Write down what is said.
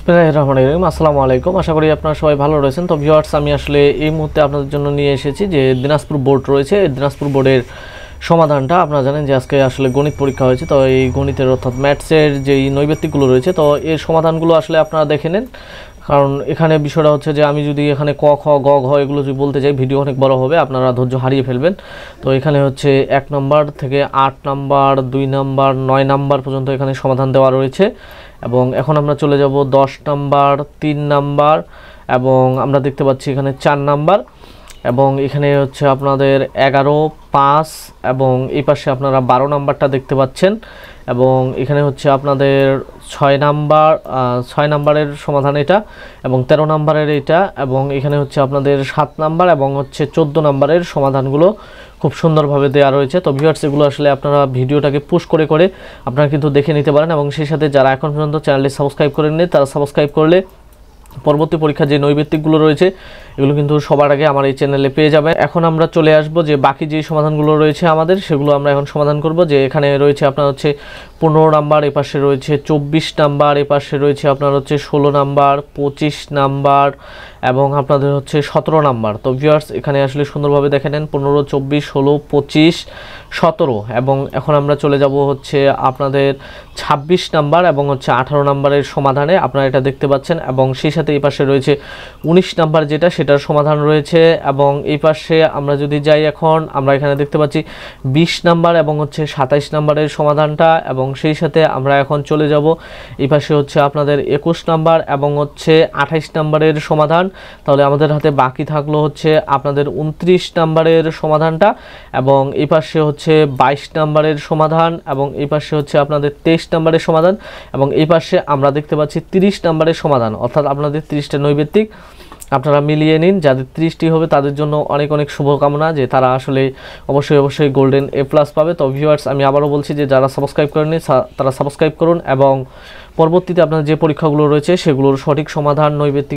বিসমিল্লাহিররহমানিররহিম। আসসালামু আলাইকুম। আশা করি আপনারা সবাই ভালো রয়েছেন। তো ভিউয়ার্স, আমি আসলে এই মুহূর্তে আপনাদের জন্য নিয়ে এসেছি যে দিনাজপুর বোর্ড রয়েছে, এই দিনাজপুর বোর্ডের সমাধানটা। আপনারা জানেন যে আজকে আসলে গণিত পরীক্ষা হয়েছে, তো এই গণিতের অর্থাৎ ম্যাথসের যেই নৈবেত্তিকগুলো রয়েছে, তো এর সমাধানগুলো আসলে আপনারা দেখে নেন। কারণ এখানে বিষয়টা হচ্ছে যে আমি যদি এখানে ক খ গ ঘ এগুলো যদি বলতে যাই, ভিডিও অনেক বড় হবে, আপনারা ধৈর্য হারিয়ে ফেলবেন। তো এখানে হচ্ছে 1 নম্বর থেকে 8 নম্বর, 2 নম্বর, 9 নম্বর পর্যন্ত এখানে সমাধান দেওয়া রয়েছে। এবং এখন আমরা চলে যাব 10 নম্বর, 3 নম্বর, এবং আমরা দেখতে পাচ্ছি এখানে 4 নম্বর, এবং এখানে হচ্ছে আপনাদের 11, 5, এবং এই পাশে আপনারা 12 নম্বরটা দেখতে পাচ্ছেন। এবং এখানে হচ্ছে আপনাদের 6 নম্বরের সমাধান এটা, এবং 13 নম্বরের এটা, এবং এখানে হচ্ছে আপনাদের 7 নম্বর এবং হচ্ছে 14 নম্বরের সমাধানগুলো খুব সুন্দরভাবে দেওয়া রয়েছে। তো ভিউয়ার্স, এগুলো আসলে আপনারা ভিডিওটাকে পুশ করে করে আপনারা কিন্তু দেখে নিতে পারেন, এবং সেই সাথে যারা এখন পর্যন্ত চ্যানেলটি সাবস্ক্রাইব করেননি তারা সাবস্ক্রাইব করলে পরবর্তী পরীক্ষার যে নৈবেত্তিকগুলো রয়েছে এগুলো কিন্তু সবার আগে আমার এই চ্যানেলে পেয়ে যাবে। এখন আমরা চলে আসব যে বাকি যে সমাধানগুলো রয়েছে আমাদের, সেগুলো আমরা এখন সমাধান করব। যে এখানে রয়েছে আপনার হচ্ছে 15 নাম্বার, এপাশে রয়েছে 24 নাম্বার, এপাশে রয়েছে আপনার হচ্ছে 16 নাম্বার, 25 নাম্বার, এবং আপনাদের হচ্ছে 17 নাম্বার। তো ভিউয়ার্স, এখানে আসলে সুন্দরভাবে দেখে নেন 15, 24, 16, 25, 17, এবং এখন আমরা চলে যাব হচ্ছে আপনাদের 26 নাম্বার এবং হচ্ছে 18 নাম্বারের সমাধানে। আপনারা এটা দেখতে পাচ্ছেন, এবং সেই সাথে এই পাশে রয়েছে 19 নাম্বার যেটা, সেটার সমাধান রয়েছে। এবং এই পাশে আমরা যদি যাই, এখন আমরা এখানে দেখতে পাচ্ছি 20 নাম্বার এবং হচ্ছে 27 নাম্বারের সমাধানটা। এবং সেই সাথে আমরা এখন চলে যাব এই পাশে হচ্ছে আপনাদের 21 নাম্বার এবং হচ্ছে 28 নাম্বারের সমাধান। তাহলে আমাদের হাতে বাকি থাকলো হচ্ছে আপনাদের 29 নাম্বারের সমাধানটা, এবং এই পাশে হচ্ছে 22 নাম্বারের সমাধান, এবং এই পাশে হচ্ছে আপনাদের 23 নাম্বারের সমাধান, এবং এই পাশে আমরা দেখতে পাচ্ছি 30 নাম্বারের সমাধান। অর্থাৎ আপনাদের 30টা নৈবেত্তিক আপনারা মিলিয়ে নিন। যাদের 30টি হবে তাদের জন্য অনেক অনেক শুভকামনা, যে তারা আসলে অবশ্যই গোল্ডেন A+ পাবে। তো ভিউয়ার্স, আমি আবারও বলছি যে যারা সাবস্ক্রাইব করেননি তারা সাবস্ক্রাইব করুন, এবং পরবর্তীতে আপনার যে পরীক্ষাগুলো রয়েছে সেগুলোর সঠিক সমাধান নৈবেত্তিক